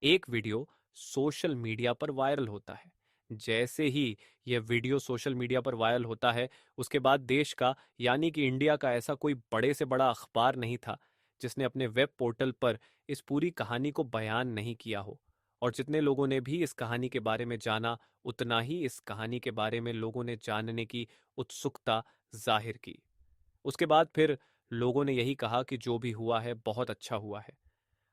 एक video social media पर viral होता है। जैसे ही यह वीडियो सोशल मीडिया पर वायरल होता है, उसके बाद देश का यानी कि इंडिया का ऐसा कोई बड़े से बड़ा अखबार नहीं था जिसने अपने वेब पोर्टल पर इस पूरी कहानी को बयान नहीं किया हो। और जितने लोगों ने भी इस कहानी के बारे में जाना, उतना ही इस कहानी के बारे में लोगों ने जानने की उत्सुकता जाहिर की। उसके बाद फिर लोगों ने यही कहा कि जो भी हुआ है बहुत अच्छा हुआ है।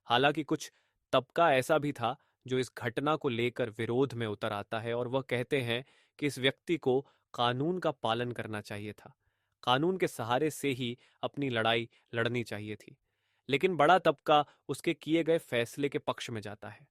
हालांकि कुछ तबका ऐसा भी था जो इस घटना को लेकर विरोध में उतर आता है और वह कहते हैं कि इस व्यक्ति को कानून का पालन करना चाहिए था, कानून के सहारे से ही अपनी लड़ाई लड़नी चाहिए थी। लेकिन बड़ा तबका उसके किए गए फैसले के पक्ष में जाता है।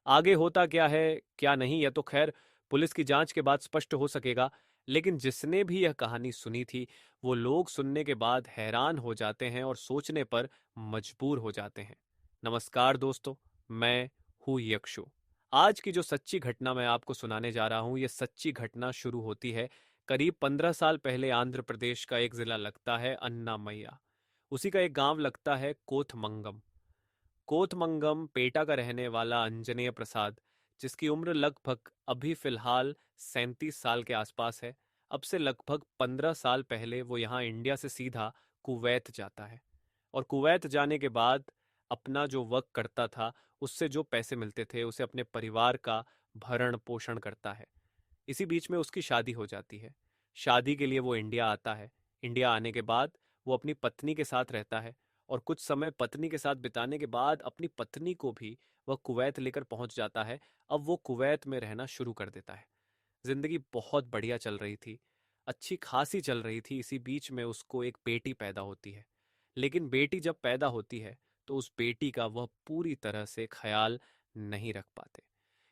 आगे होता क्या है, क्या नहीं, यह तो खैर पुलिस की जांच के बाद स्पष्ट हो सकेगा। लेकिन जिसने भी यह कहानी सुनी थी, वो लोग सुनने के बाद हैरान हो जाते हैं और सोचने पर मजबूर हो जाते हैं। नमस्कार दोस्तों, मैं हूँ यक्षु। आज की जो सच्ची घटना मैं आपको सुनाने जा रहा हूँ, ये सच्ची घटना शुरू होती है करीब 15 साल पहले। आंध्र प्रदेश का एक जिला लगता है अन्नामय्या। उसी का एक गांव लगता है कोथमंगम। कोतमंगम पेटा का रहने वाला अंजनेय प्रसाद, जिसकी उम्र लगभग अभी फिलहाल 37 साल के आसपास है, अब से लगभग 15 साल पहले वो यहाँ इंडिया से सीधा कुवैत जाता है। और कुवैत जाने के बाद अपना जो वर्क करता था, उससे जो पैसे मिलते थे उसे अपने परिवार का भरण पोषण करता है। इसी बीच में उसकी शादी हो जाती है। शादी के लिए वो इंडिया आता है। इंडिया आने के बाद वो अपनी पत्नी के साथ रहता है और कुछ समय पत्नी के साथ बिताने के बाद अपनी पत्नी को भी वह कुवैत लेकर पहुंच जाता है। अब वो कुवैत में रहना शुरू कर देता है। जिंदगी बहुत बढ़िया चल रही थी, अच्छी खासी चल रही थी। इसी बीच में उसको एक बेटी पैदा होती है। लेकिन बेटी जब पैदा होती है तो उस बेटी का वह पूरी तरह से ख्याल नहीं रख पाते।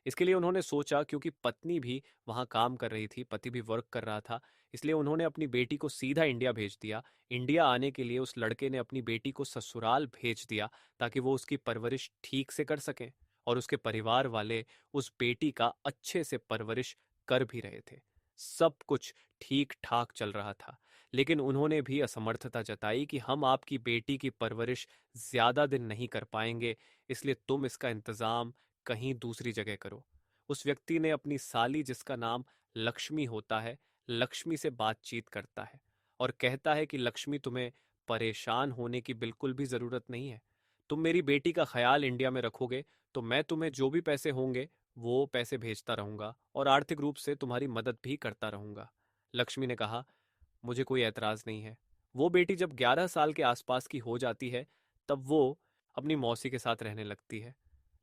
इसके लिए उन्होंने सोचा, क्योंकि पत्नी भी वहाँ काम कर रही थी, पति भी वर्क कर रहा था, इसलिए उन्होंने अपनी बेटी को सीधा इंडिया भेज दिया। इंडिया आने के लिए उस लड़के ने अपनी बेटी को ससुराल भेज दिया ताकि वो उसकी परवरिश ठीक से कर सकें। और उसके परिवार वाले उस बेटी का अच्छे से परवरिश कर भी रहे थे। सब कुछ ठीक ठाक चल रहा था। लेकिन उन्होंने भी असमर्थता जताई कि हम आपकी बेटी की परवरिश ज्यादा दिन नहीं कर पाएंगे, इसलिए तुम इसका इंतजाम कहीं दूसरी जगह करो। उस व्यक्ति ने अपनी साली, जिसका नाम लक्ष्मी होता है, लक्ष्मी से बातचीत करता है और कहता है कि लक्ष्मी, तुम्हें परेशान होने की बिल्कुल भी जरूरत नहीं है। तुम मेरी बेटी का ख्याल इंडिया में रखोगे तो मैं तुम्हें जो भी पैसे होंगे वो पैसे भेजता रहूंगा और आर्थिक रूप से तुम्हारी मदद भी करता रहूंगा। लक्ष्मी ने कहा, मुझे कोई ऐतराज नहीं है। वो बेटी जब 11 साल के आसपास की हो जाती है, तब वो अपनी मौसी के साथ रहने लगती है।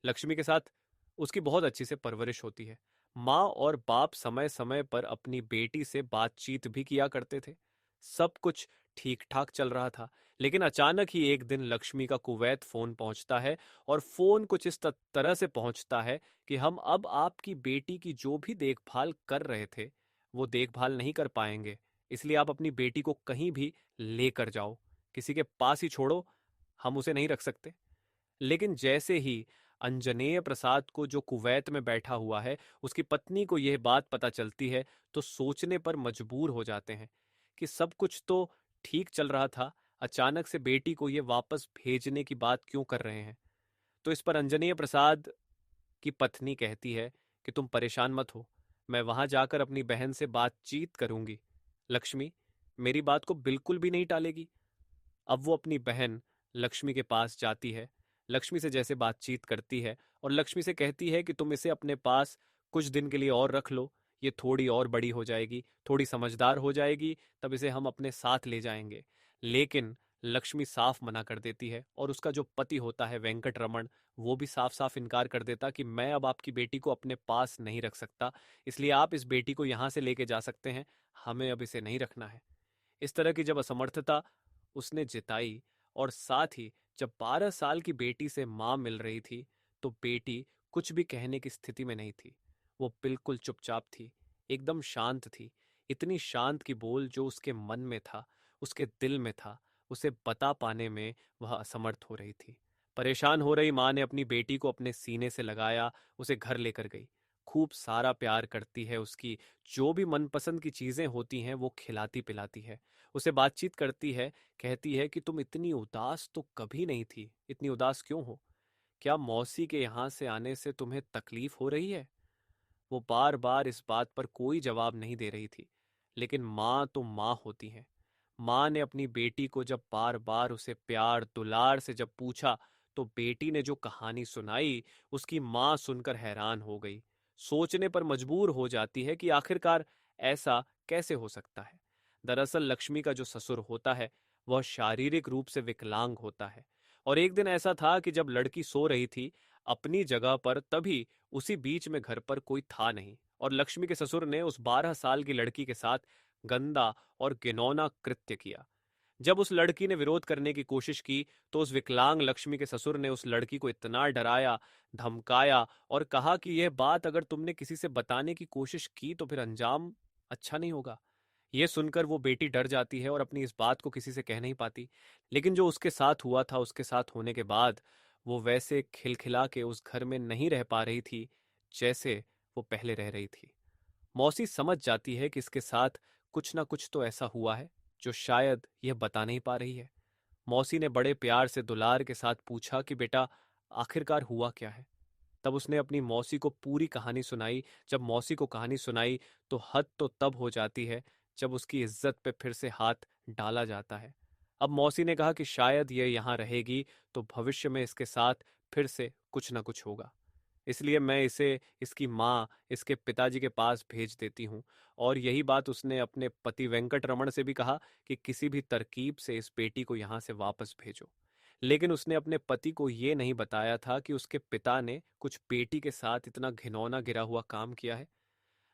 लक्ष्मी के साथ उसकी बहुत अच्छी से परवरिश होती है। माँ और बाप समय समय पर अपनी बेटी से बातचीत भी किया करते थे। सब कुछ ठीक ठाक चल रहा था। लेकिन अचानक ही एक दिन लक्ष्मी का कुवैत फोन पहुंचता है। और फोन कुछ इस तरह से पहुंचता है कि हम अब आपकी बेटी की जो भी देखभाल कर रहे थे वो देखभाल नहीं कर पाएंगे, इसलिए आप अपनी बेटी को कहीं भी लेकर जाओ, किसी के पास ही छोड़ो, हम उसे नहीं रख सकते। लेकिन जैसे ही अंजनेय प्रसाद को, जो कुवैत में बैठा हुआ है, उसकी पत्नी को यह बात पता चलती है, तो सोचने पर मजबूर हो जाते हैं कि सब कुछ तो ठीक चल रहा था, अचानक से बेटी को ये वापस भेजने की बात क्यों कर रहे हैं। तो इस पर अंजनेय प्रसाद की पत्नी कहती है कि तुम परेशान मत हो, मैं वहां जाकर अपनी बहन से बातचीत करूंगी। लक्ष्मी मेरी बात को बिल्कुल भी नहीं टालेगी। अब वो अपनी बहन लक्ष्मी के पास जाती है, लक्ष्मी से जैसे बातचीत करती है और लक्ष्मी से कहती है कि तुम इसे अपने पास कुछ दिन के लिए और रख लो, ये थोड़ी और बड़ी हो जाएगी, थोड़ी समझदार हो जाएगी, तब इसे हम अपने साथ ले जाएंगे। लेकिन लक्ष्मी साफ मना कर देती है और उसका जो पति होता है वेंकट रमन, वो भी साफ साफ इनकार कर देता कि मैं अब आपकी बेटी को अपने पास नहीं रख सकता, इसलिए आप इस बेटी को यहाँ से लेके जा सकते हैं, हमें अब इसे नहीं रखना है। इस तरह की जब असमर्थता उसने जिताई और साथ ही जब 12 साल की बेटी से मां मिल रही थी, तो बेटी कुछ भी कहने की स्थिति में नहीं थी। वो बिल्कुल चुपचाप थी, एकदम शांत थी। इतनी शांत कि बोल जो उसके मन में था, उसके दिल में था, उसे बता पाने में वह असमर्थ हो रही थी। परेशान हो रही मां ने अपनी बेटी को अपने सीने से लगाया, उसे घर लेकर गई, खूब सारा प्यार करती है, उसकी जो भी मनपसंद की चीजें होती हैं वो खिलाती पिलाती है, उसे बातचीत करती है, कहती है कि तुम इतनी उदास तो कभी नहीं थी, इतनी उदास क्यों हो। क्या मौसी के यहाँ से आने से तुम्हें तकलीफ हो रही है? वो बार बार इस बात पर कोई जवाब नहीं दे रही थी, लेकिन माँ तो माँ होती है। माँ ने अपनी बेटी को जब बार बार उसे प्यार दुलार से जब पूछा, तो बेटी ने जो कहानी सुनाई, उसकी माँ सुनकर हैरान हो गई। सोचने पर मजबूर हो जाती है कि आखिरकार ऐसा कैसे हो सकता है। दरअसल लक्ष्मी का जो ससुर होता है, वह शारीरिक रूप से विकलांग होता है। और एक दिन ऐसा था कि जब लड़की सो रही थी अपनी जगह पर, तभी उसी बीच में घर पर कोई था नहीं, और लक्ष्मी के ससुर ने उस 12 साल की लड़की के साथ गंदा और घिनौना कृत्य किया। जब उस लड़की ने विरोध करने की कोशिश की, तो उस विकलांग लक्ष्मी के ससुर ने उस लड़की को इतना डराया, धमकाया और कहा कि यह बात अगर तुमने किसी से बताने की कोशिश की तो फिर अंजाम अच्छा नहीं होगा। यह सुनकर वो बेटी डर जाती है और अपनी इस बात को किसी से कह नहीं पाती। लेकिन जो उसके साथ हुआ था, उसके साथ होने के बाद वो वैसे खिलखिला के उस घर में नहीं रह पा रही थी जैसे वो पहले रह रही थी। मौसी समझ जाती है कि इसके साथ कुछ ना कुछ तो ऐसा हुआ है जो शायद यह बता नहीं पा रही है। मौसी ने बड़े प्यार से दुलार के साथ पूछा कि बेटा, आखिरकार हुआ क्या है? तब उसने अपनी मौसी को पूरी कहानी सुनाई। जब मौसी को कहानी सुनाई, तो हद तो तब हो जाती है जब उसकी इज्जत पे फिर से हाथ डाला जाता है। अब मौसी ने कहा कि शायद ये यहाँ रहेगी तो भविष्य में इसके साथ फिर से कुछ ना कुछ होगा, इसलिए मैं इसे इसकी माँ, इसके पिताजी के पास भेज देती हूँ। और यही बात उसने अपने पति वेंकट रमन से भी कहा कि किसी भी तरकीब से इस बेटी को यहाँ से वापस भेजो। लेकिन उसने अपने पति को ये नहीं बताया था कि उसके पिता ने कुछ बेटी के साथ इतना घिनौना गिरा हुआ काम किया है।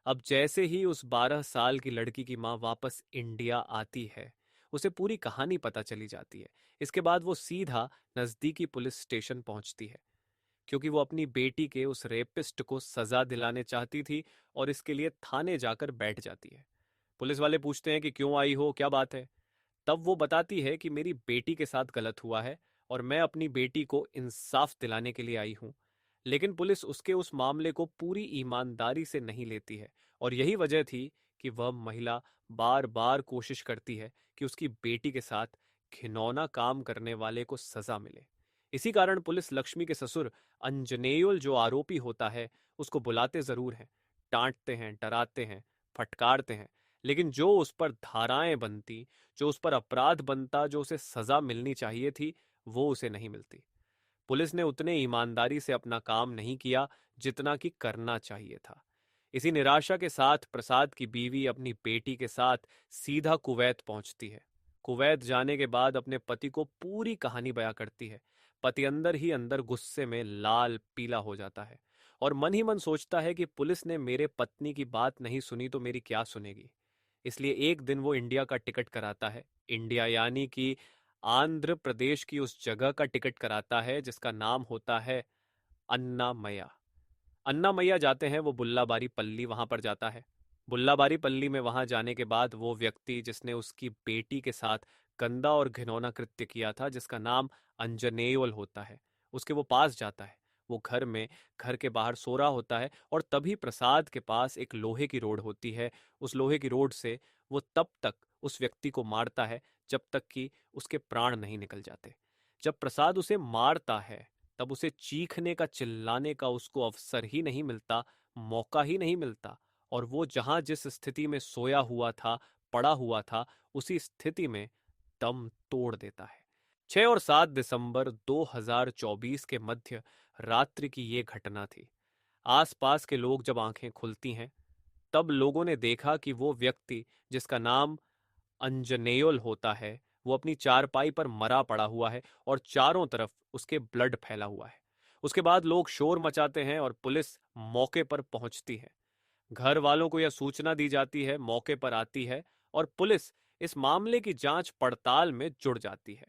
अब जैसे ही उस 12 साल की लड़की की माँ वापस इंडिया आती है, उसे पूरी कहानी पता चली जाती है। इसके बाद वो सीधा नजदीकी पुलिस स्टेशन पहुंचती है, क्योंकि वो अपनी बेटी के उस रेपिस्ट को सजा दिलाने चाहती थी, और इसके लिए थाने जाकर बैठ जाती है। पुलिस वाले पूछते हैं कि क्यों आई हो, क्या बात है? तब वो बताती है कि मेरी बेटी के साथ गलत हुआ है और मैं अपनी बेटी को इंसाफ दिलाने के लिए आई हूँ। लेकिन पुलिस उसके उस मामले को पूरी ईमानदारी से नहीं लेती है, और यही वजह थी कि वह महिला बार बार कोशिश करती है कि उसकी बेटी के साथ घिनौना काम करने वाले को सजा मिले। इसी कारण पुलिस लक्ष्मी के ससुर अंजनेयुल जो आरोपी होता है, उसको बुलाते जरूर हैं, डांटते हैं, डराते हैं, फटकारते हैं, लेकिन जो उस पर धाराएं बनती, जो उस पर अपराध बनता, जो उसे सजा मिलनी चाहिए थी, वो उसे नहीं मिलती। पुलिस ने उतने ईमानदारी से अपना काम नहीं किया जितना कि करना चाहिए था। इसी निराशा के साथ प्रसाद की बीवी अपनी बेटी के साथ सीधा कुवैत पहुंचती है। कुवैत जाने के बाद अपने पति को पूरी कहानी बयां करती है। पति अंदर ही अंदर गुस्से में लाल पीला हो जाता है और मन ही मन सोचता है कि पुलिस ने मेरे पत्नी की बात नहीं सुनी तो मेरी क्या सुनेगी। इसलिए एक दिन वो इंडिया का टिकट कराता है। इंडिया यानी कि आंध्र प्रदेश की उस जगह का टिकट कराता है जिसका नाम होता है अन्नामया। अन्नामैया जाते हैं वो बुल्लाबारी पल्ली, वहां पर जाता है। बुल्लाबारी पल्ली में वहां जाने के बाद वो व्यक्ति जिसने उसकी बेटी के साथ गंदा और घिनौना कृत्य किया था, जिसका नाम अंजनेयोल होता है, उसके वो पास जाता है। वो घर के बाहर सो रहा होता है, और तभी प्रसाद के पास एक लोहे की रोड होती है। उस लोहे की रोड से वो तब तक उस व्यक्ति को मारता है जब तक कि उसके प्राण नहीं निकल जाते। जब प्रसाद उसे मारता है, तब उसे चीखने का, चिल्लाने का उसको अवसर ही नहीं मिलता, मौका ही नहीं मिलता, और वो जहां जिस स्थिति में सोया हुआ था, पड़ा हुआ था, उसी स्थिति में दम तोड़ देता है। 6 और 7 दिसंबर 2024 के मध्य रात्रि की ये घटना थी। आसपास के लोग जब आंखें खुलती हैं, तब लोगों ने देखा कि वो व्यक्ति जिसका नाम अंजनेयोल होता है, वो अपनी चारपाई पर मरा पड़ा हुआ है और चारों तरफ उसके ब्लड फैला हुआ है। उसके बाद लोग शोर मचाते हैं और पुलिस मौके पर पहुंचती है। घर वालों को यह सूचना दी जाती है, मौके पर आती है, और पुलिस इस मामले की जांच पड़ताल में जुड़ जाती है।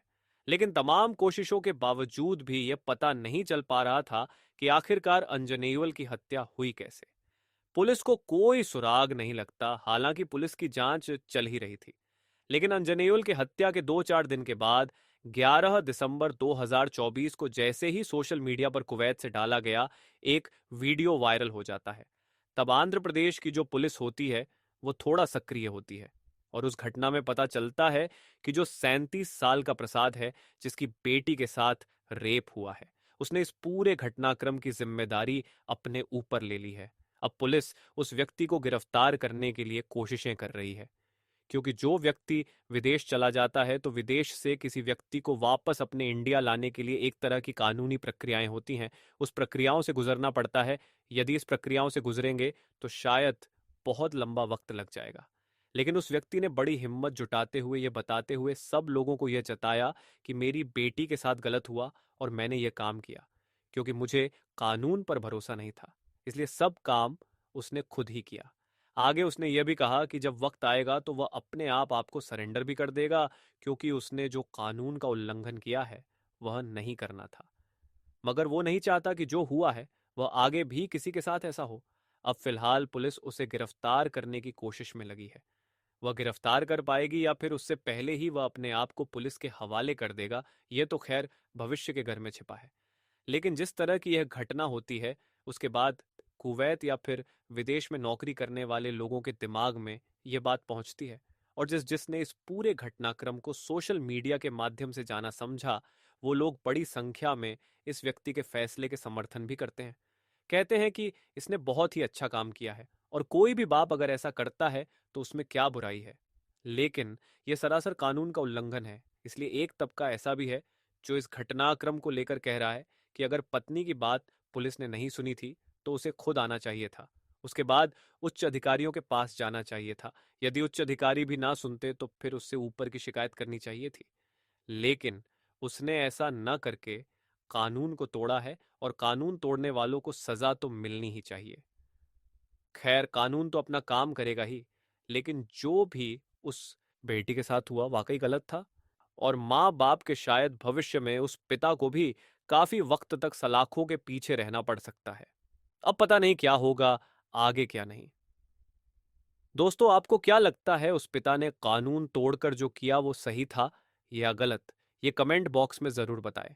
लेकिन तमाम कोशिशों के बावजूद भी यह पता नहीं चल पा रहा था कि आखिरकार अंजनेयुल की हत्या हुई कैसे। पुलिस को कोई सुराग नहीं लगता, हालांकि पुलिस की जांच चल ही रही थी। लेकिन अंजनेयुल की हत्या के 2-4 दिन के बाद 11 दिसंबर 2024 को जैसे ही सोशल मीडिया पर कुवैत से डाला गया एक वीडियो वायरल हो जाता है, तब आंध्र प्रदेश की जो पुलिस होती है वो थोड़ा सक्रिय होती है, और उस घटना में पता चलता है कि जो 37 साल का प्रसाद है, जिसकी बेटी के साथ रेप हुआ है, उसने इस पूरे घटनाक्रम की जिम्मेदारी अपने ऊपर ले ली है। अब पुलिस उस व्यक्ति को गिरफ्तार करने के लिए कोशिशें कर रही है, क्योंकि जो व्यक्ति विदेश चला जाता है तो विदेश से किसी व्यक्ति को वापस अपने इंडिया लाने के लिए एक तरह की कानूनी प्रक्रियाएं होती हैं। उस प्रक्रियाओं से गुजरना पड़ता है। यदि इस प्रक्रियाओं से गुजरेंगे तो शायद बहुत लंबा वक्त लग जाएगा। लेकिन उस व्यक्ति ने बड़ी हिम्मत जुटाते हुए ये बताते हुए सब लोगों को यह जताया कि मेरी बेटी के साथ गलत हुआ और मैंने ये काम किया क्योंकि मुझे कानून पर भरोसा नहीं था, इसलिए सब काम उसने खुद ही किया। आगे उसने यह भी कहा कि जब वक्त आएगा तो वह अपने आप आपको सरेंडर भी कर देगा, क्योंकि उसने जो कानून का उल्लंघन किया है वह नहीं करना था। मगर वो नहीं चाहता कि जो हुआ है वह आगे भी किसी के साथ ऐसा हो। अब फिलहाल पुलिस उसे गिरफ्तार करने की कोशिश में लगी है। वह गिरफ्तार कर पाएगी या फिर उससे पहले ही वह अपने आप को पुलिस के हवाले कर देगा, यह तो खैर भविष्य के घर में छिपा है। लेकिन जिस तरह की यह घटना होती है उसके बाद कुवैत या फिर विदेश में नौकरी करने वाले लोगों के दिमाग में यह बात पहुंचती है, और जिसने इस पूरे घटनाक्रम को सोशल मीडिया के माध्यम से जाना समझा, वो लोग बड़ी संख्या में इस व्यक्ति के फैसले के समर्थन भी करते हैं। कहते हैं कि इसने बहुत ही अच्छा काम किया है और कोई भी बाप अगर ऐसा करता है तो उसमें क्या बुराई है। लेकिन यह सरासर कानून का उल्लंघन है। इसलिए एक तबका ऐसा भी है जो इस घटनाक्रम को लेकर कह रहा है कि अगर पत्नी की बात पुलिस ने नहीं सुनी थी तो उसे खुद आना चाहिए था। उसके बाद उच्च अधिकारियों के पास जाना चाहिए था। यदि उच्च अधिकारी भी ना सुनते तो फिर उससे ऊपर की शिकायत करनी चाहिए थी। लेकिन उसने ऐसा न करके कानून को तोड़ा है, और कानून तोड़ने वालों को सजा तो मिलनी ही चाहिए। खैर, कानून तो अपना काम करेगा ही, लेकिन जो भी उस बेटी के साथ हुआ वाकई गलत था, और माँ बाप के शायद भविष्य में उस पिता को भी काफी वक्त तक सलाखों के पीछे रहना पड़ सकता है। अब पता नहीं क्या होगा आगे, क्या नहीं। दोस्तों, आपको क्या लगता है, उस पिता ने कानून तोड़कर जो किया वो सही था या गलत? ये कमेंट बॉक्स में जरूर बताएं।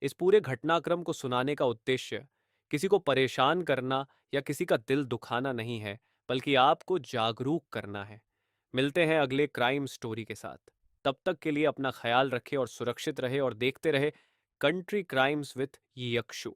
इस पूरे घटनाक्रम को सुनाने का उद्देश्य किसी को परेशान करना या किसी का दिल दुखाना नहीं है, बल्कि आपको जागरूक करना है। मिलते हैं अगले क्राइम स्टोरी के साथ। तब तक के लिए अपना ख्याल रखें और सुरक्षित रहे, और देखते रहे कंट्री क्राइम्स विथ यक्षु।